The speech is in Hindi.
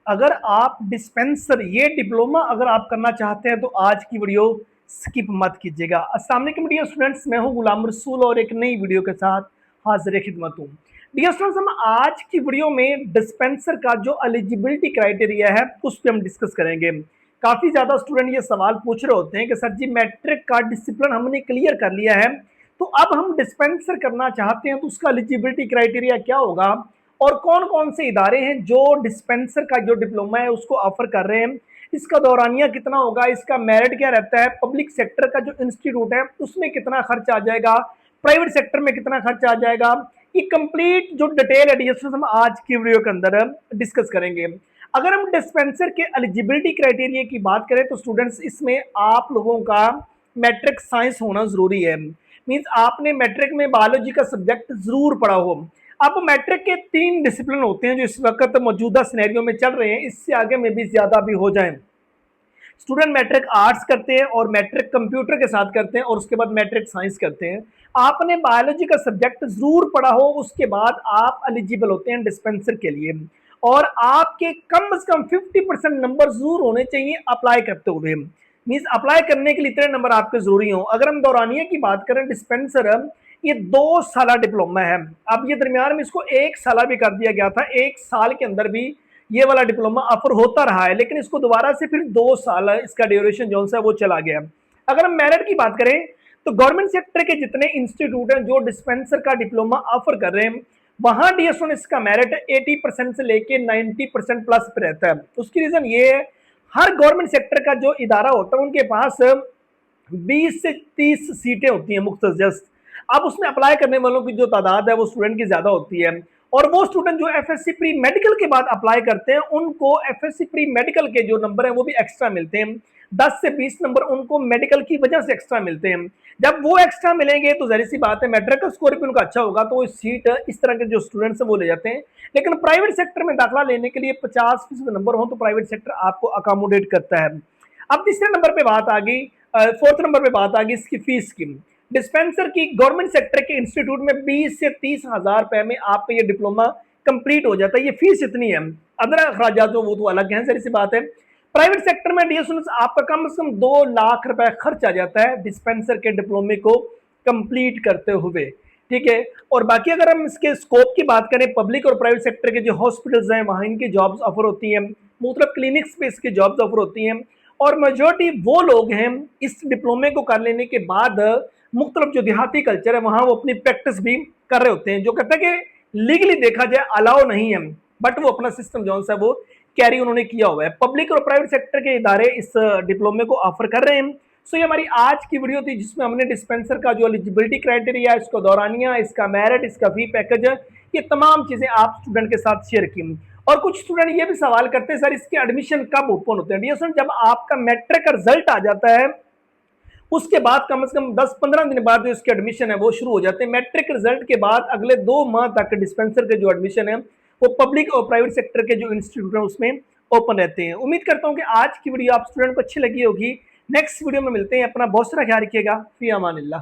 अगर आप डिस्पेंसर ये डिप्लोमा अगर आप करना चाहते हैं तो आज की वीडियो स्किप मत कीजिएगा। अस्सलाम वालेकुम डियर स्टूडेंट्स, मैं हूं गुलाम रसूल और एक नई वीडियो के साथ हाजिर खिदमत हूं। डियर स्टूडेंट्स, हम आज की वीडियो में डिस्पेंसर का जो एलिजिबिलिटी क्राइटेरिया है उस पर हम डिस्कस करेंगे। काफी ज्यादा स्टूडेंट ये सवाल पूछ रहे होते हैं कि सर जी मैट्रिक का डिसिप्लिन हमने क्लियर कर लिया है, तो अब हम डिस्पेंसर करना चाहते हैं तो उसका एलिजिबिलिटी क्राइटेरिया क्या होगा और कौन कौन से इदारे हैं जो डिस्पेंसर का जो डिप्लोमा है उसको ऑफर कर रहे हैं, इसका दौरानिया कितना होगा, इसका मेरिट क्या रहता है, पब्लिक सेक्टर का जो इंस्टीट्यूट है उसमें कितना खर्च आ जाएगा, प्राइवेट सेक्टर में कितना खर्च आ जाएगा, ये कंप्लीट जो डिटेल है हम आज की वीडियो के अंदर डिस्कस करेंगे। अगर हम डिस्पेंसर के एलिजिबिलिटी क्राइटेरिया की बात करें तो स्टूडेंट्स इसमें आप लोगों का मैट्रिक साइंस होना जरूरी है। मींस आपने मैट्रिक में बायोलॉजी का सब्जेक्ट जरूर पढ़ा हो। अब मैट्रिक के 3 डिसिप्लिन होते हैं जो इस वक्त मौजूदा सिनेरियो में चल रहे हैं, इससे आगे में भी ज्यादा भी हो जाए। स्टूडेंट मैट्रिक आर्ट्स करते हैं और मैट्रिक कंप्यूटर के साथ करते हैं और उसके बाद मैट्रिक साइंस करते हैं। आपने बायोलॉजी का सब्जेक्ट जरूर पढ़ा हो, उसके बाद आप एलिजिबल होते हैं डिस्पेंसर के लिए और आपके कम से कम 50% नंबर जरूर होने चाहिए अप्लाई करते हुए। मींस अप्लाई करने के लिए इतने नंबर आपके जरूरी हो। अगर हम दौरानिया की बात करें, डिस्पेंसर ये 2 साल डिप्लोमा है। अब ये दरमियान में इसको 1 साल भी कर दिया गया था, 1 साल के अंदर भी ये वाला डिप्लोमा ऑफर होता रहा है, लेकिन इसको दोबारा से फिर 2 साल इसका ड्यूरेशन जो है वो चला गया। अगर हम मेरिट की बात करें तो गवर्नमेंट सेक्टर के जितने इंस्टीट्यूट हैं जो डिस्पेंसर का डिप्लोमा ऑफर कर रहे हैं वहां डीएसओ इसका मेरिट 80% से लेके 90% प्लस पे रहता है। उसकी रीजन ये है, हर गवर्नमेंट सेक्टर का जो इदारा होता है उनके पास 20 से 30 सीटें होती हैं मुख्तलिफ। अब उसमें अप्लाई करने वालों की जो तादाद है वो स्टूडेंट की ज्यादा होती है और वो स्टूडेंट जो एफएससी प्री मेडिकल के बाद अप्लाई करते हैं उनको एफएससी प्री मेडिकल के जो नंबर है वो भी एक्स्ट्रा मिलते हैं। 10 से 20 नंबर उनको मेडिकल की वजह से एक्स्ट्रा मिलते हैं। जब वो एक्स्ट्रा मिलेंगे तो जाहिर सी बात है मैट्रिक का स्कोर भी उनका अच्छा होगा तो वो सीट इस तरह के जो स्टूडेंट्स हैं वो ले जाते हैं। लेकिन प्राइवेट सेक्टर में दाखिला लेने के लिए 50% नंबर हो तो प्राइवेट सेक्टर आपको अकोमोडेट करता है। अब तीसरे नंबर पे बात आ गई, फोर्थ नंबर पे बात आ गई इसकी फीस की। डिस्पेंसर की गवर्नमेंट सेक्टर के इंस्टीट्यूट में 20 से 30 हजार रुपए में आपका ये डिप्लोमा कंप्लीट हो जाता है। ये फीस इतनी है, अदर अखराजात जो वो तो अलग है, सारी सी बात है। प्राइवेट सेक्टर में डीएसएस आपका कम से कम 2 लाख रुपए खर्च आ जाता है डिस्पेंसर के डिप्लोमे को कंप्लीट करते हुए, ठीक है। और बाकी अगर हम इसके स्कोप की बात करें, पब्लिक और प्राइवेट सेक्टर के जो हॉस्पिटल्स हैं वहां इनकी जॉब्स ऑफर होती हैं, मुख्तलिफ क्लिनिक्स पे इसकी जॉब्स ऑफर होती हैं और मेजोरिटी वो लोग हैं इस डिप्लोमे को कर लेने के बाद मुख्तलिफ जो देहाती कल्चर है वहां वो अपनी प्रैक्टिस भी कर रहे होते हैं, जो कहते हैं कि लीगली देखा जाए अलाउ नहीं है, बट वो अपना सिस्टम जो है वो कैरी उन्होंने किया हुआ है। पब्लिक और प्राइवेट सेक्टर के इदारे इस डिप्लोमे को ऑफर कर रहे हैं। सो ये हमारी आज की वीडियो थी जिसमें हमने डिस्पेंसर का जो एलिजिबिलिटी क्राइटेरिया, इसका दौरानिया, इसका मेरिट, इसका फी पैकेज, ये तमाम चीजें आप स्टूडेंट के साथ शेयर की। और कुछ स्टूडेंट ये भी सवाल करते हैं सर इसके एडमिशन कब ओपन होते हैं। डियर स्टूडेंट, जब आपका मैट्रिक का रिजल्ट आ जाता है उसके बाद कम से कम 10-15 दिन बाद जो इसके एडमिशन है वो शुरू हो जाते हैं। मैट्रिक रिजल्ट के बाद अगले 2 माह तक डिस्पेंसर के जो एडमिशन है वो पब्लिक और प्राइवेट सेक्टर के जो इंस्टीट्यूट है उसमें ओपन रहते हैं। उम्मीद करता हूं कि आज की वीडियो आप स्टूडेंट को अच्छी लगी होगी। नेक्स्ट वीडियो में मिलते हैं। अपना बहुत सारा ख्याल रखिएगा। फी अमानिल्लाह।